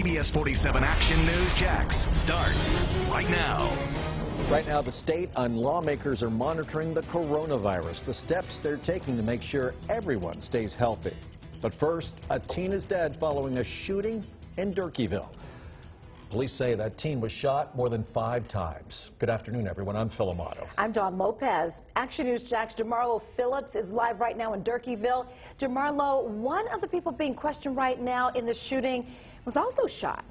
CBS47 Action News Jax starts right now. Right now, the state and lawmakers are monitoring the coronavirus, the steps they're taking to make sure everyone stays healthy. But first, a teen is dead following a shooting in Durkeeville. Police say that teen was shot more than 5 times. Good afternoon, everyone. I'm Phil Amato. I'm Dawn Lopez. Action News Jax Jamarlo Phillips is live right now in Durkeeville. Jamarlo, one of the people being questioned right now in the shooting was also shot.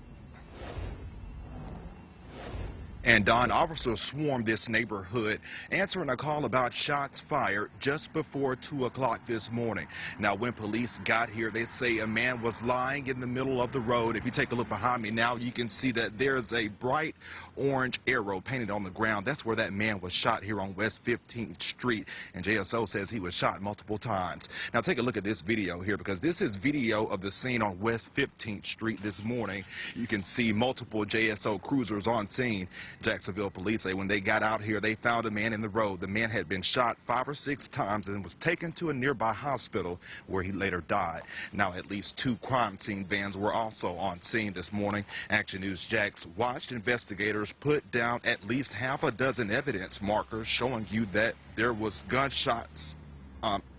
And Don, officers swarmed this neighborhood, answering a call about shots fired just before 2 o'clock this morning. Now, when police got here, they say a man was lying in the middle of the road. If you take a look behind me now, you can see that there's a bright orange arrow painted on the ground. That's where that man was shot here on West 15th Street. And JSO says he was shot multiple times. Now, take a look at this video here, because this is video of the scene on West 15th Street this morning. You can see multiple JSO cruisers on scene. Jacksonville police say when they got out here, they found a man in the road. The man had been shot 5 or 6 times and was taken to a nearby hospital where he later died. Now, at least 2 crime scene vans were also on scene this morning. Action News Jax watched investigators put down at least half a dozen evidence markers showing you that there was gunshots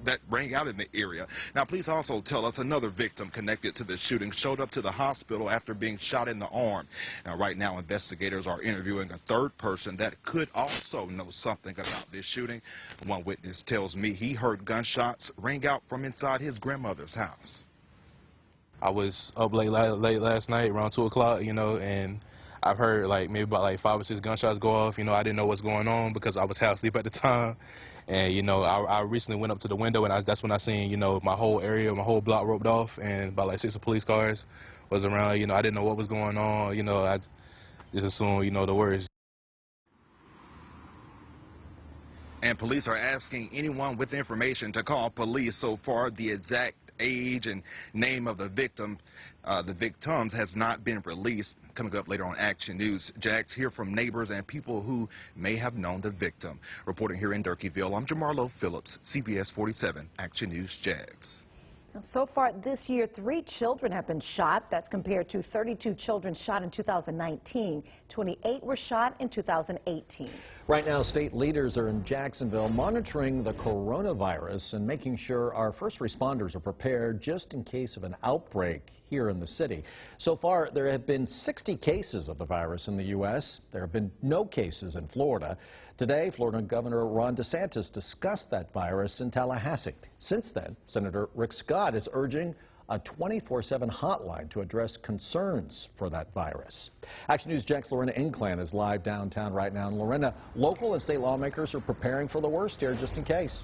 that rang out in the area. Now, police also tell us another victim connected to the shooting showed up to the hospital after being shot in the arm. Now, right now, investigators are interviewing a 3rd person that could also know something about this shooting. One witness tells me he heard gunshots ring out from inside his grandmother's house. I was up late last night, around 2 o'clock, and I've heard maybe about 5 or 6 gunshots go off. I didn't know what's going on because I was half asleep at the time. And, I recently went up to the window, and that's when I seen, my whole area, my whole block roped off, and about 6 police cars was around. I didn't know what was going on. I just assumed, the worst. And police are asking anyone with information to call police. So far, the exact age and name of the victims has not been released. Coming up later on Action News Jax, hear from neighbors and people who may have known the victim. Reporting here in Durkeeville, I'm Jamarlo Phillips, CBS 47 Action News Jax. So far this year, 3 children have been shot. That's compared to 32 children shot in 2019. 28 were shot in 2018. Right now, state leaders are in Jacksonville monitoring the coronavirus and making sure our first responders are prepared just in case of an outbreak here in the city. So far, there have been 60 cases of the virus in the U.S. There have been no cases in Florida. Today, Florida Governor Ron DeSantis discussed that virus in Tallahassee. Since then, Senator Rick Scott is urging a 24/7 hotline to address concerns for that virus. Action News Jax Lorena Inclan is live downtown right now. And Lorena, local and state lawmakers are preparing for the worst here just in case.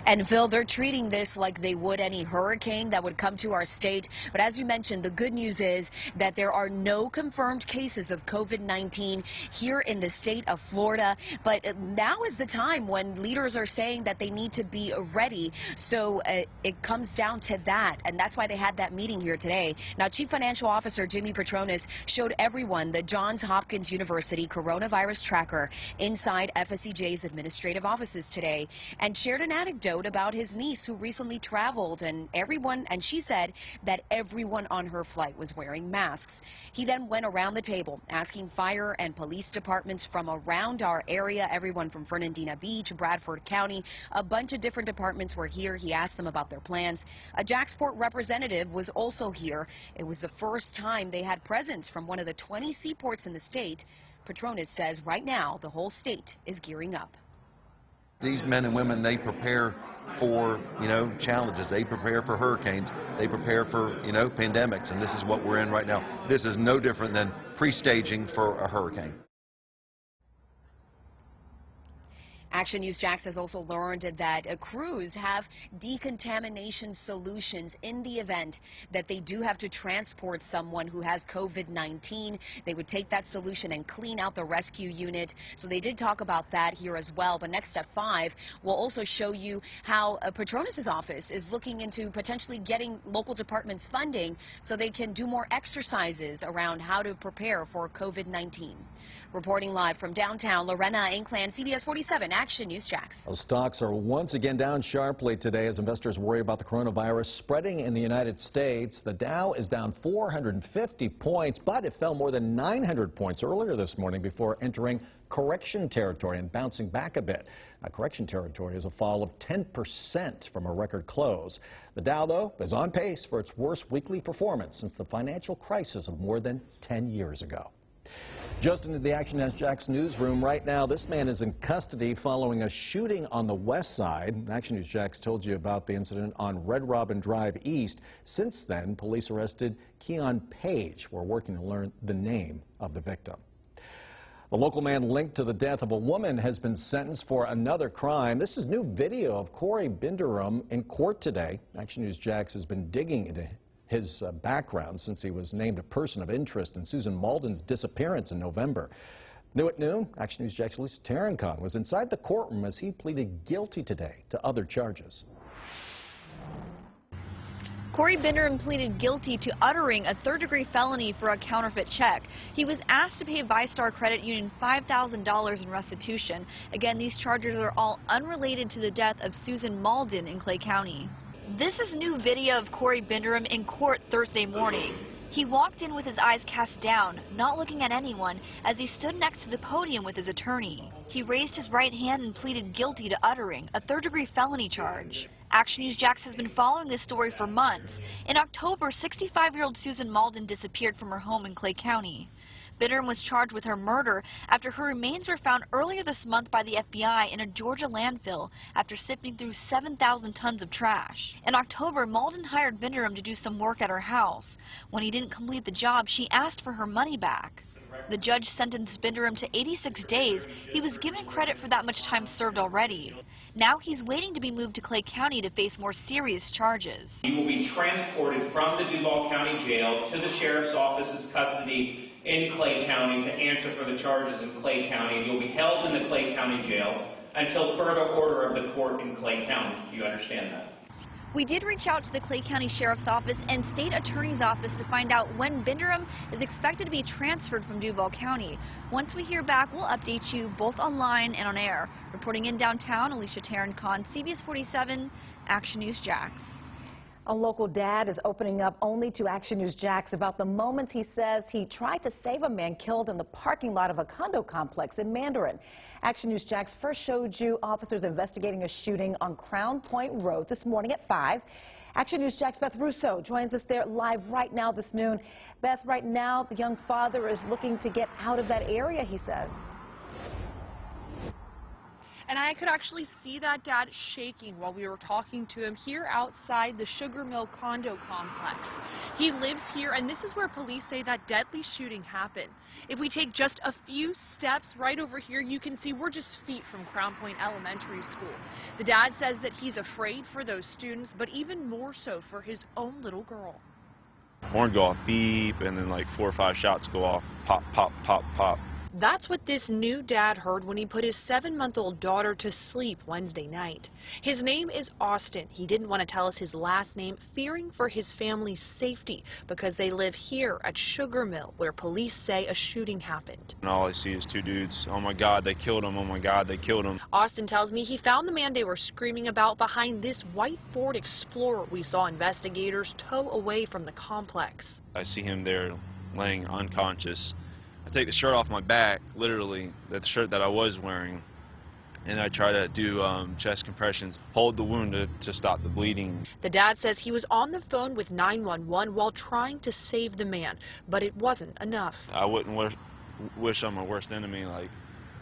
And Phil, they're treating this like they would any hurricane that would come to our state. But as you mentioned, the good news is that there are no confirmed cases of COVID-19 here in the state of Florida. But now is the time when leaders are saying that they need to be ready. So it comes down to that. And that's why they had that meeting here today. Now, Chief Financial Officer Jimmy Petronis showed everyone the Johns Hopkins University coronavirus tracker inside FSCJ's administrative offices today and shared an anecdote about his niece who recently traveled, and she said that everyone on her flight was wearing masks. He then went around the table asking fire and police departments from around our area, everyone from Fernandina Beach, Bradford County, a bunch of different departments were here. He asked them about their plans. A Jacksport representative was also here. It was the first time they had presence from one of the 20 seaports in the state. Petronis says right now the whole state is gearing up. These men and women, they prepare for, challenges. They prepare for hurricanes. They prepare for, pandemics. And this is what we're in right now. This is no different than pre-staging for a hurricane. Action News Jax has also learned that crews have decontamination solutions in the event that they do have to transport someone who has COVID-19. They would take that solution and clean out the rescue unit. So they did talk about that here as well. But next at 5, we'll also show you how Petronis' office is looking into potentially getting local departments funding so they can do more exercises around how to prepare for COVID-19. Reporting live from downtown, Lorena Inclan, CBS 47. Action News Jax. Well, stocks are once again down sharply today as investors worry about the coronavirus spreading in the United States. The Dow is down 450 points, but it fell more than 900 points earlier this morning before entering correction territory and bouncing back a bit. Now, correction territory is a fall of 10% from a record close. The Dow, though, is on pace for its worst weekly performance since the financial crisis of more than 10 years ago. Just into the Action News Jax newsroom right now, this man is in custody following a shooting on the west side. Action News Jax told you about the incident on Red Robin Drive East. Since then, police arrested Keon Page. We're working to learn the name of the victim. The local man linked to the death of a woman has been sentenced for another crime. This is new video of Corey Binderum in court today. Action News Jax has been digging into his background since he was named a person of interest in Susan Malden's disappearance in November. New at noon, Action News Jax' Lisa Tarancon was inside the courtroom as he pleaded guilty today to other charges. Corey Binderum pleaded guilty to uttering a third-degree felony for a counterfeit check. He was asked to pay ViStar Credit Union $5,000 in restitution. Again, these charges are all unrelated to the death of Susan Malden in Clay County. This is new video of Corey Binderum in court Thursday morning. He walked in with his eyes cast down, not looking at anyone, as he stood next to the podium with his attorney. He raised his right hand and pleaded guilty to uttering a third-degree felony charge. Action News Jax has been following this story for months. In October, 65-year-old Susan Malden disappeared from her home in Clay County. Binderum was charged with her murder after her remains were found earlier this month by the FBI in a Georgia landfill after sifting through 7,000 tons of trash. In October, Malden hired Binderum to do some work at her house. When he didn't complete the job, she asked for her money back. The judge sentenced Binderum to 86 days. He was given credit for that much time served already. Now he's waiting to be moved to Clay County to face more serious charges. He will be transported from the Duval County Jail to the Sheriff's Office's custody in Clay County to answer for the charges in Clay County. And you'll be held in the Clay County Jail until further order of the court in Clay County. Do you understand that? We did reach out to the Clay County Sheriff's Office and State Attorney's Office to find out when Binderum is expected to be transferred from Duval County. Once we hear back, we'll update you both online and on air. Reporting in downtown, Alicia Tarancon, CBS47, Action News Jax. A local dad is opening up only to Action News Jax about the moments he says he tried to save a man killed in the parking lot of a condo complex in Mandarin. Action News Jax first showed you officers investigating a shooting on Crown Point Road this morning at 5. Action News Jax' Beth Russo joins us there live right now this noon. Beth, right now the young father is looking to get out of that area, he says. And I could actually see that dad shaking while we were talking to him here outside the Sugar Mill condo complex. He lives here, and this is where police say that deadly shooting happened. If we take just a few steps right over here, you can see we're just feet from Crown Point Elementary School. The dad says that he's afraid for those students, but even more so for his own little girl. Horn go off, beep, and then like 4 or 5 shots go off, pop, pop, pop, pop. That's what this new dad heard when he put his 7-month-old daughter to sleep Wednesday night. His name is Austin. He didn't want to tell us his last name, fearing for his family's safety because they live here at Sugar Mill, where police say a shooting happened. And all I see is 2 dudes. Oh my God, they killed him. Oh my God, they killed him. Austin tells me he found the man they were screaming about behind this white Ford Explorer we saw investigators tow away from the complex. I see him there laying unconscious. I take the shirt off my back, literally, the shirt that I was wearing, and I try to do chest compressions, hold the wound to stop the bleeding. The dad says he was on the phone with 911 while trying to save the man, but it wasn't enough. I wouldn't wish on my worst enemy, like,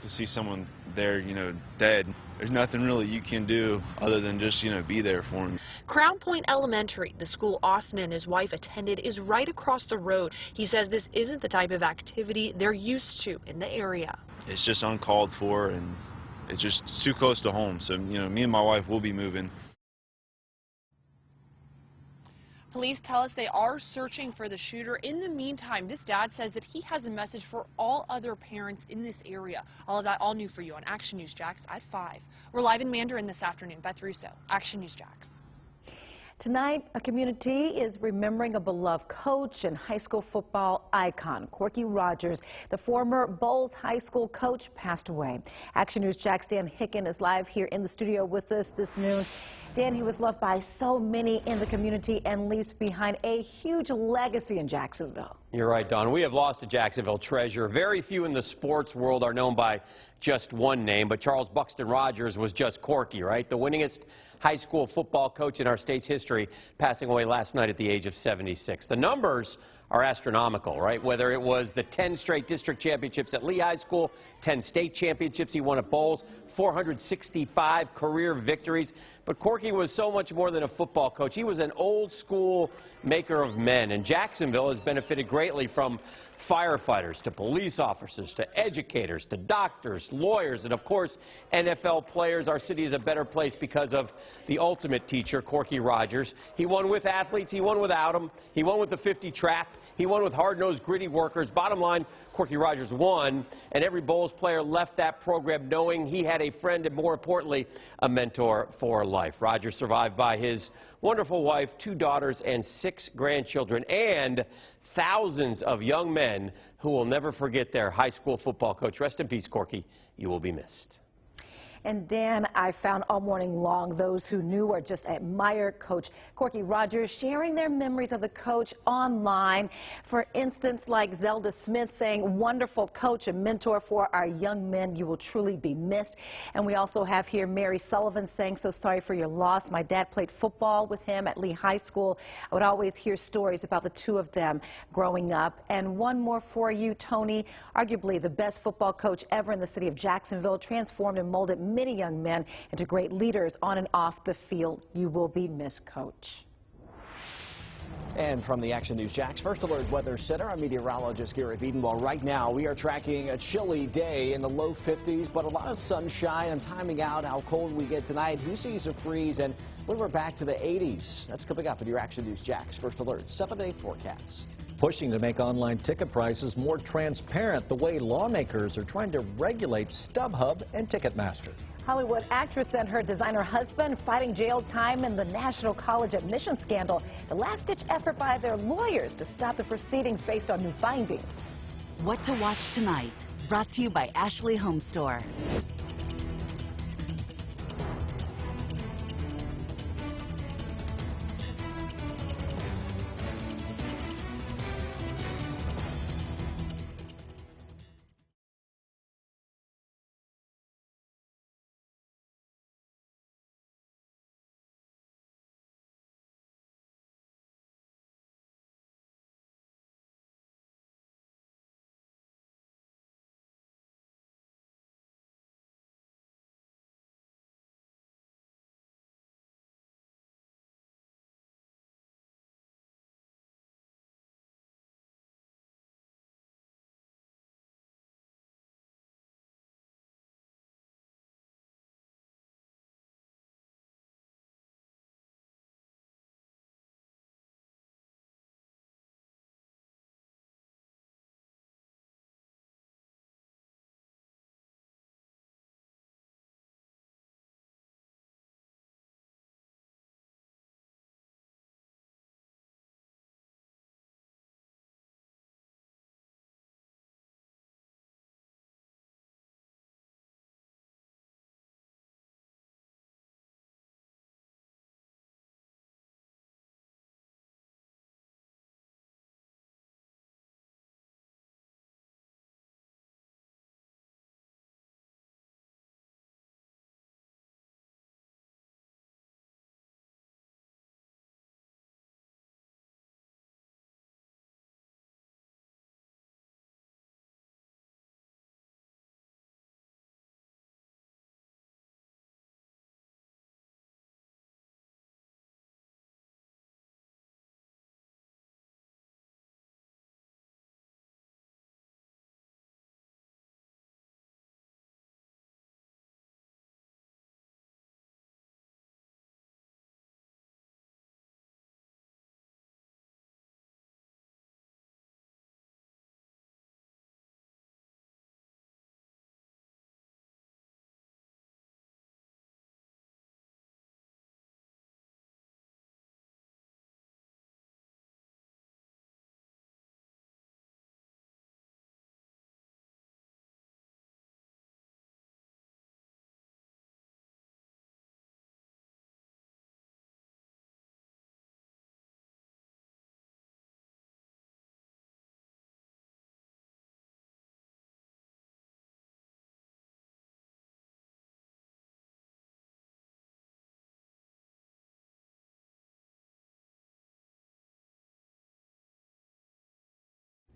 to see someone there, you know, dead. There's nothing really you can do other than just, you know, be there for him. Crown Point Elementary, the school Austin and his wife attended, is right across the road. He says this isn't the type of activity they're used to in the area. It's just uncalled for, and it's just too close to home. So, you know, me and my wife will be moving. Police tell us they are searching for the shooter. In the meantime, this dad says that he has a message for all other parents in this area. All of that all new for you on Action News Jax at 5. We're live in Mandarin this afternoon. Beth Russo, Action News Jax. Tonight, a community is remembering a beloved coach and high school football icon, Corky Rogers. The former Bowles High School coach passed away. Action News Jack's Dan Hicken is live here in the studio with us this noon. Dan, he was loved by so many in the community and leaves behind a huge legacy in Jacksonville. You're right, Dawn. We have lost a Jacksonville treasure. Very few in the sports world are known by just one name, but Charles Buxton Rogers was just Corky, right? The winningest high school football coach in our state's history, passing away last night at the age of 76. The numbers are astronomical, right? Whether it was the 10 straight district championships at Lee High School, 10 state championships he won at Bowles, 465 career victories. But Corky was so much more than a football coach. He was an old school maker of men, and Jacksonville has benefited greatly from firefighters to police officers to educators to doctors, lawyers, and of course NFL players. Our city is a better place because of the ultimate teacher, Corky Rogers. He won with athletes, he won without them, he won with the 50 trap, he won with hard-nosed, gritty workers. Bottom line, Corky Rogers won, and every Bowles player left that program knowing he had a friend and, more importantly, a mentor for life. Rogers survived by his wonderful wife, 2 daughters, and 6 grandchildren, and thousands of young men who will never forget their high school football coach. Rest in peace, Corky. You will be missed. And Dan, I found all morning long those who knew or just admired Coach Corky Rogers sharing their memories of the coach online. For instance, like Zelda Smith saying, "Wonderful coach and mentor for our young men. You will truly be missed." And we also have here Mary Sullivan saying, "So sorry for your loss. My dad played football with him at Lee High School. I would always hear stories about the two of them growing up." And one more for you, Tony. Arguably the best football coach ever in the city of Jacksonville, transformed and molded many young men into great leaders on and off the field. You will be missed, Coach. And from the Action News Jack's First Alert Weather Center, I'm meteorologist Garrett Beaton. Well, right now we are tracking a chilly day in the low 50s, but a lot of sunshine. And timing out how cold we get tonight. Who sees a freeze? And when we're back to the 80s, that's coming up in your Action News Jack's First Alert 7-day forecast. Pushing to make online ticket prices more transparent, the way lawmakers are trying to regulate StubHub and Ticketmaster. Hollywood actress and her designer husband fighting jail time in the National College admission scandal. The last-ditch effort by their lawyers to stop the proceedings based on new findings. What to watch tonight, brought to you by Ashley Home Store.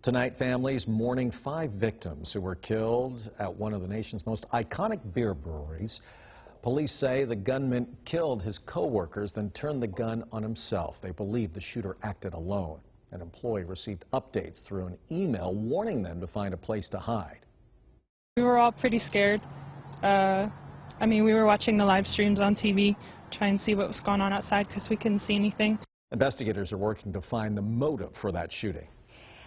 Tonight, families mourning 5 victims who were killed at one of the nation's most iconic beer breweries. Police say the gunman killed his co-workers, then turned the gun on himself. They believe the shooter acted alone. An employee received updates through an email warning them to find a place to hide. We were all pretty scared. We were watching the live streams on TV, trying to see what was going on outside because we couldn't see anything. Investigators are working to find the motive for that shooting.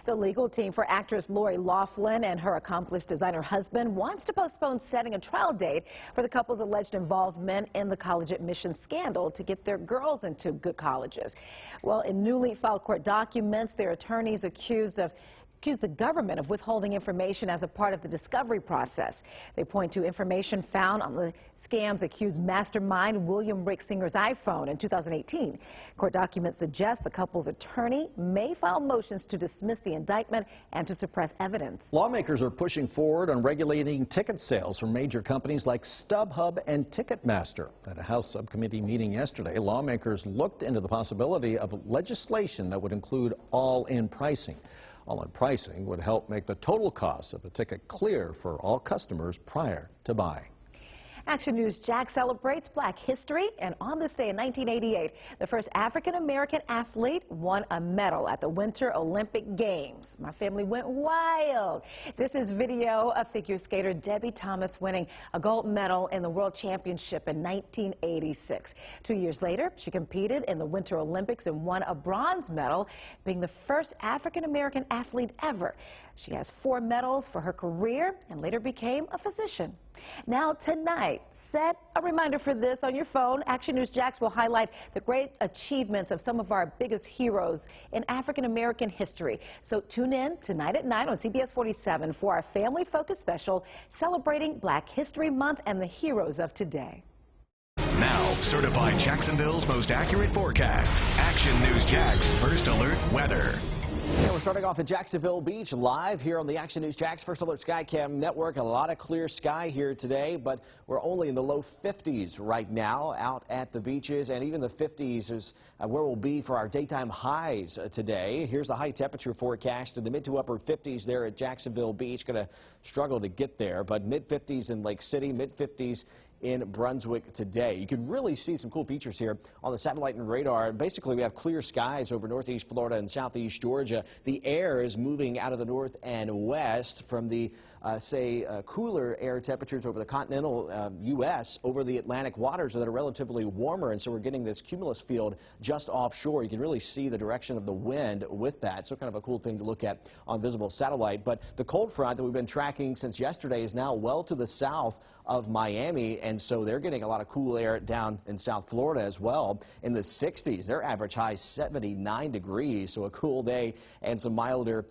The legal team for actress Lori Loughlin and her accomplished designer husband wants to postpone setting a trial date for the couple's alleged involvement in the college admissions scandal to get their girls into good colleges. Well, in newly filed court documents, their attorneys accuse the government of withholding information as a part of the discovery process. They point to information found on the scam's accused mastermind, William Rick Singer's iPhone in 2018. Court documents suggest the couple's attorney may file motions to dismiss the indictment and to suppress evidence. Lawmakers are pushing forward on regulating ticket sales from major companies like StubHub and Ticketmaster. At a House subcommittee meeting yesterday, lawmakers looked into the possibility of legislation that would include all-in pricing. All-in pricing would help make the total cost of a ticket clear for all customers prior to buying. Action News Jax celebrates Black history, and on this day in 1988, the first African-American athlete won a medal at the Winter Olympic Games. My family went wild. This is video of figure skater Debbie Thomas winning a gold medal in the World Championship in 1986. 2 years later, she competed in the Winter Olympics and won a bronze medal, being the first African-American athlete ever. She has 4 medals for her career and later became a physician. Now tonight, set a reminder for this on your phone. Action News Jax will highlight the great achievements of some of our biggest heroes in African-American history. So tune in tonight at 9 on CBS47 for our family-focused special celebrating Black History Month and the heroes of today. Now, certified Jacksonville's most accurate forecast. Action News Jax First Alert Weather. Yeah, we're starting off at Jacksonville Beach live here on the Action News Jax First Alert Skycam Network. A lot of clear sky here today, but we're only in the low 50s right now out at the beaches, and even the 50s is where we'll be for our daytime highs today. Here's the high temperature forecast in the mid to upper 50s there at Jacksonville Beach. Going to struggle to get there, but mid 50s in Lake City, mid 50s in Brunswick today. You can really see some cool features here on the satellite and radar. Basically, we have clear skies over northeast Florida and southeast Georgia. The air is moving out of the north and west from the, cooler air temperatures over the continental U.S. over the Atlantic waters that are relatively warmer, and so we're getting this cumulus field just offshore. You can really see the direction of the wind with that, so kind of a cool thing to look at on visible satellite. But the cold front that we've been tracking since yesterday is now well to the south of Miami, and so they're getting a lot of cool air down in South Florida as well. In the 60s, their average high 79 degrees, so a cool day and some milder,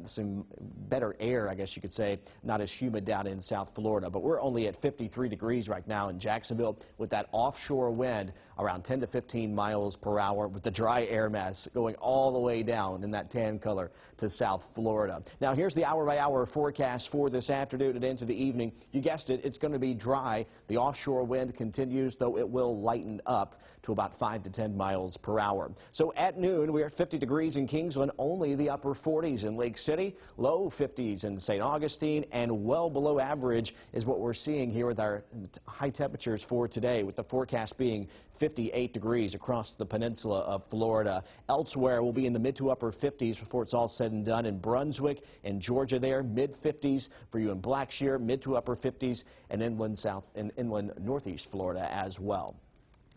some better air, I guess you could say, not as humid down in South Florida. But we're only at 53 degrees right now in Jacksonville with that offshore wind around 10 to 15 miles per hour with the dry air mass going all the way down in that tan color to South Florida. Now here's the hour-by-hour forecast for this afternoon and into the evening. You guessed it, it's going to be dry. The offshore wind continues, though it will lighten up to about 5 to 10 miles per hour. So at noon, we're at 50 degrees in Kingsland, only the upper 40s in Lake City, low 50s in St. Augustine, and well below average is what we're seeing here with our high temperatures for today, with the forecast being 58 degrees across the peninsula of Florida. Elsewhere, we'll be in the mid to upper 50s before it's all said and done in Brunswick and Georgia there, mid 50s for you in Blackshear, mid to upper 50s, and inland south and inland northeast Florida as well.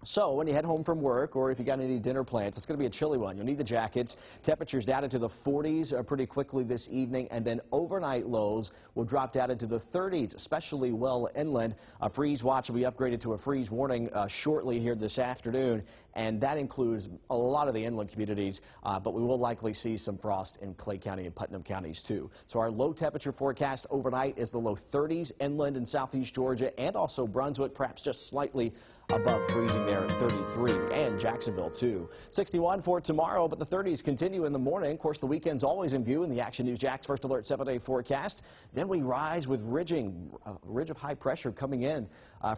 So when you head home from work, or if you got any dinner plans, it's going to be a chilly one. You'll need the jackets. Temperatures down into the 40s pretty quickly this evening, and then overnight lows will drop down into the 30s, especially well inland. A freeze watch will be upgraded to a freeze warning shortly here this afternoon, and that includes a lot of the inland communities, but we will likely see some frost in Clay County and Putnam counties too. So our low temperature forecast overnight is the low 30s inland in southeast Georgia and also Brunswick, perhaps just slightly above freezing there at 33, and Jacksonville too. 61 for tomorrow, but the 30s continue in the morning. Of course, the weekend's always in view in the Action News Jax First Alert 7-day forecast. Then we rise with ridging, ridge of high pressure coming in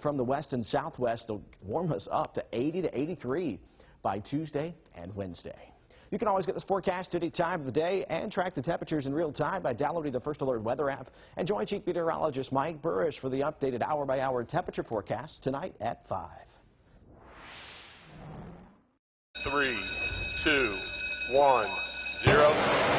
from the west and southwest to warm us up to 80 to 83 by Tuesday and Wednesday. You can always get this forecast any time of the day and track the temperatures in real time by downloading the First Alert weather app. And join Chief Meteorologist Mike Burrish for the updated hour-by-hour temperature forecast tonight at 5. 3, 2, 1, 0.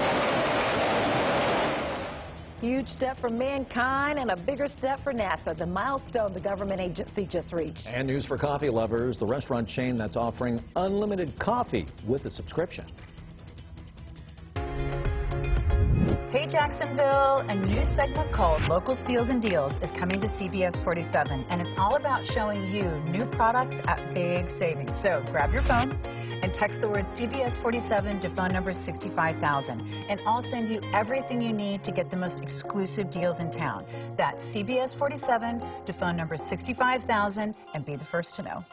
Huge step for mankind and a bigger step for NASA, the milestone the government agency just reached. And news for coffee lovers, the restaurant chain that's offering unlimited coffee with a subscription. Hey Jacksonville, a new segment called Local Steals and Deals is coming to CBS 47, and it's all about showing you new products at big savings. So grab your phone and text the word CBS 47 to phone number 65,000, and I'll send you everything you need to get the most exclusive deals in town. That's CBS 47 to phone number 65,000 and be the first to know.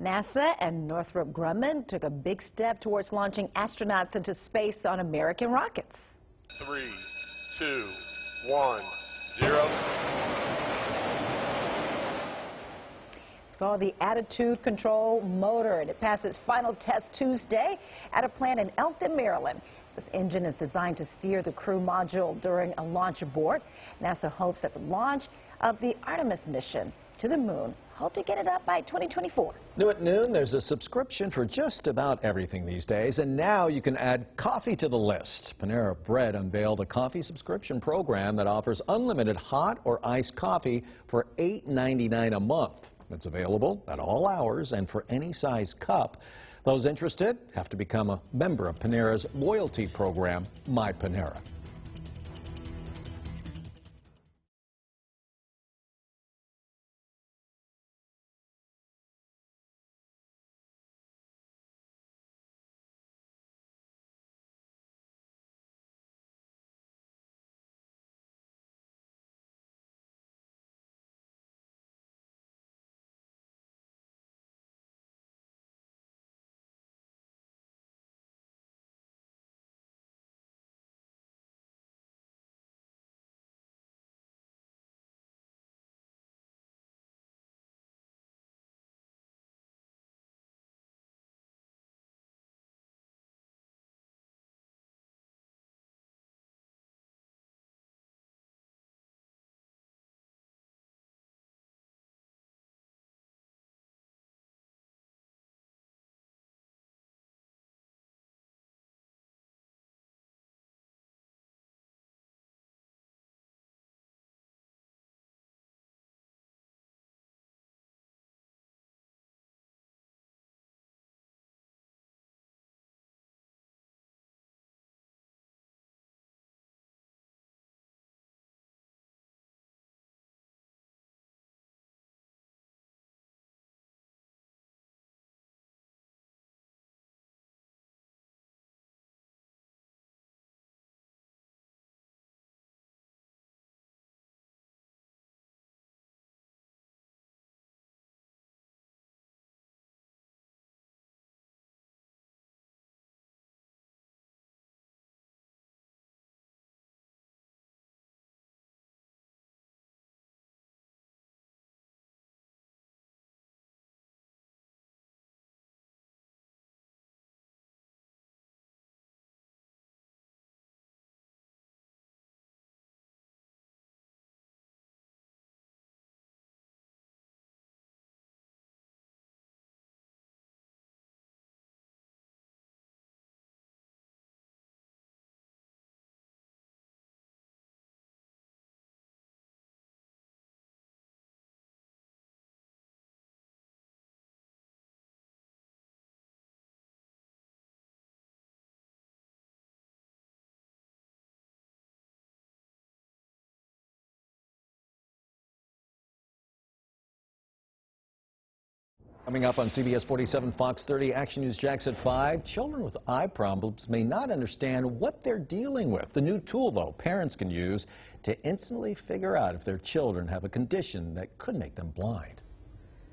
NASA and Northrop Grumman took a big step towards launching astronauts into space on American rockets. 3, 2, 1, 0. It's called the Attitude Control Motor, and it passed its final test Tuesday at a plant in Elkton, Maryland. This engine is designed to steer the crew module during a launch abort. NASA hopes that the launch of the Artemis mission to the moon, hope to get it up by 2024. New at noon, there's a subscription for just about everything these days, and now you can add coffee to the list. Panera Bread unveiled a coffee subscription program that offers unlimited hot or iced coffee for $8.99 a month. It's available at all hours and for any size cup. Those interested have to become a member of Panera's loyalty program, My Panera. Coming up on CBS47 Fox 30 Action News Jax at 5, children with eye problems may not understand what they're dealing with. The new tool, though, parents can use to instantly figure out if their children have a condition that could make them blind.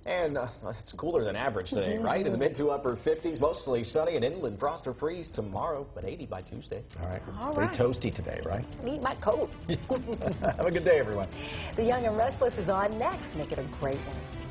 And it's cooler than average today, right? In the mid to upper 50s, mostly sunny and inland frost or freeze tomorrow, but 80 by Tuesday. All right. All Stay right. toasty today, right? Need my coat. Have a good day, everyone. The Young and Restless is on next. Make it a great one.